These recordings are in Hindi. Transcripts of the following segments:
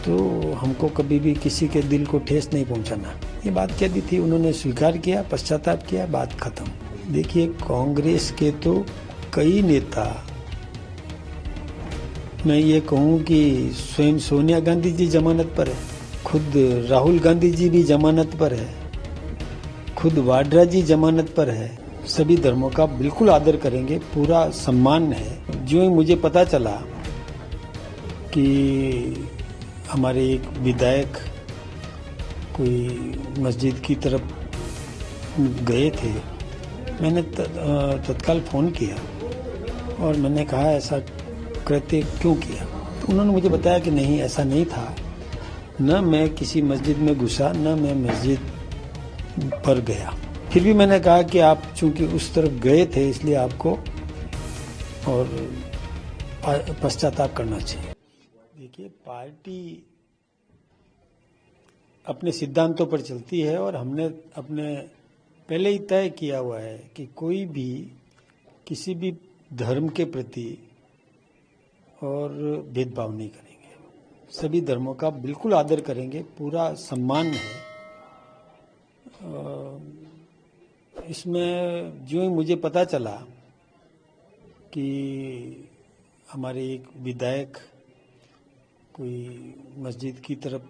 तो हमको कभी भी किसी के दिल को ठेस नहीं पहुंचाना, ये बात कह दी थी। उन्होंने स्वीकार किया, पश्चाताप किया, बात खत्म। देखिए, कांग्रेस के तो कई नेता, मैं ये कहूँ कि स्वयं सोनिया गांधी जी जमानत पर है, खुद राहुल गांधी जी भी जमानत पर है, खुद वाड्रा जी जमानत पर है। सभी धर्मों का बिल्कुल आदर करेंगे, पूरा सम्मान है। जो ही मुझे पता चला कि हमारे एक विधायक कोई मस्जिद की तरफ गए थे, मैंने तत्काल फ़ोन किया और मैंने कहा ऐसा कृत्य क्यों किया। तो उन्होंने मुझे बताया कि नहीं, ऐसा नहीं था, न मैं किसी मस्जिद में घुसा, न मैं मस्जिद पर गया। फिर भी मैंने कहा कि आप चूंकि उस तरफ गए थे इसलिए आपको और पश्चाताप करना चाहिए। देखिए, पार्टी अपने सिद्धांतों पर चलती है और हमने अपने पहले ही तय किया हुआ है कि कोई भी किसी भी धर्म के प्रति और भेदभाव नहीं करेंगे। सभी धर्मों का बिल्कुल आदर करेंगे, पूरा सम्मान है। इसमें जो ही मुझे पता चला कि हमारे एक विधायक कोई मस्जिद की तरफ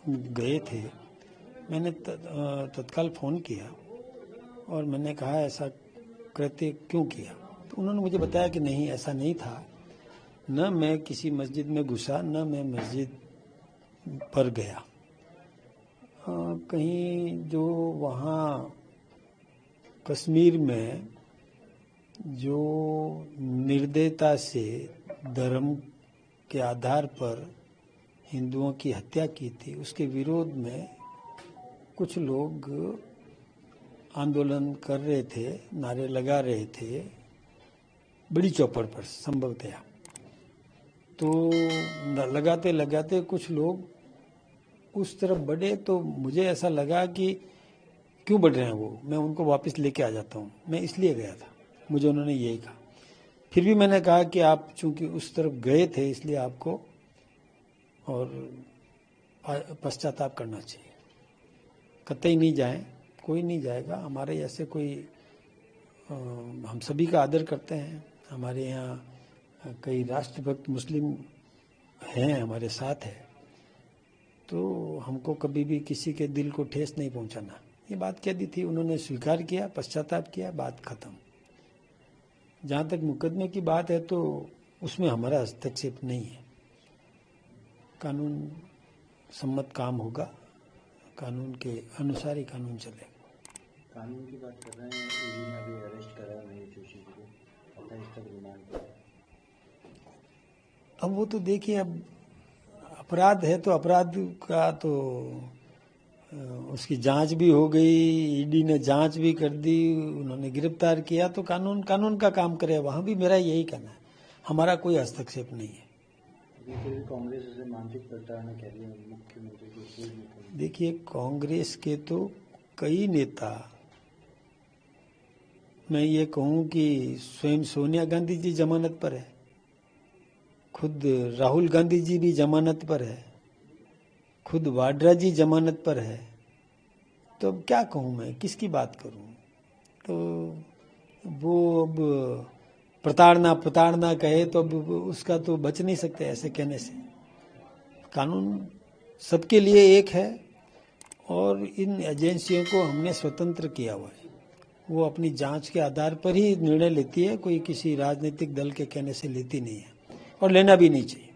गए थे, मैंने तत्काल फ़ोन किया और मैंने कहा ऐसा कृत्य क्यों किया। तो उन्होंने मुझे बताया कि नहीं, ऐसा नहीं था, न मैं किसी मस्जिद में घुसा, न मैं मस्जिद पर गया। कहीं जो वहाँ कश्मीर में जो निर्दयता से धर्म के आधार पर हिंदुओं की हत्या की थी, उसके विरोध में कुछ लोग आंदोलन कर रहे थे, नारे लगा रहे थे, बड़ी चौपड़ पर संभवतया। तो लगाते लगाते कुछ लोग उस तरफ बढ़े, तो मुझे ऐसा लगा कि क्यों बढ़ रहे हैं वो, मैं उनको वापस लेके आ जाता हूँ, मैं इसलिए गया था। मुझे उन्होंने यही कहा। फिर भी मैंने कहा कि आप चूंकि उस तरफ गए थे इसलिए आपको और पश्चाताप करना चाहिए। कतई नहीं जाएं, कोई नहीं जाएगा। हमारे ऐसे कोई हम सभी का आदर करते हैं। हमारे यहाँ कई राष्ट्रभक्त मुस्लिम हैं, हमारे साथ है, तो हमको कभी भी किसी के दिल को ठेस नहीं पहुंचाना, ये बात कह दी थी। उन्होंने स्वीकार किया, पश्चाताप किया, बात खत्म। जहाँ तक मुकदमे की बात है तो उसमें हमारा हस्तक्षेप नहीं है। कानून सम्मत काम होगा, कानून के अनुसार ही कानून चलेगा। कानून की बात कर रहे हैं, ईडी ने अभी अरेस्ट करा है मनीष जोशी को, 28 तक रिमांड पर। अब वो तो देखिए, अब अपराध है तो अपराध का तो उसकी जांच भी हो गई, ईडी ने जांच भी कर दी, उन्होंने गिरफ्तार किया, तो कानून का काम करे। वहाँ भी मेरा यही कहना है, हमारा कोई हस्तक्षेप नहीं है। कांग्रेस उसे मानसिक प्रताड़ना कह रही है मुख्यमंत्री की। देखिए, कांग्रेस के तो कई नेता, मैं ये कहूँ कि स्वयं सोनिया गांधी जी जमानत पर है, खुद राहुल गांधी जी भी जमानत पर है, खुद वाड्रा जी जमानत पर है। तो अब क्या कहूँ मैं, किसकी बात करूँ। तो वो अब प्रताड़ना कहे तो अब उसका तो बच नहीं सकते ऐसे कहने से। कानून सबके लिए एक है और इन एजेंसियों को हमने स्वतंत्र किया हुआ है। वो अपनी जांच के आधार पर ही निर्णय लेती है, कोई किसी राजनीतिक दल के कहने से लेती नहीं है और लेना भी नहीं चाहिए।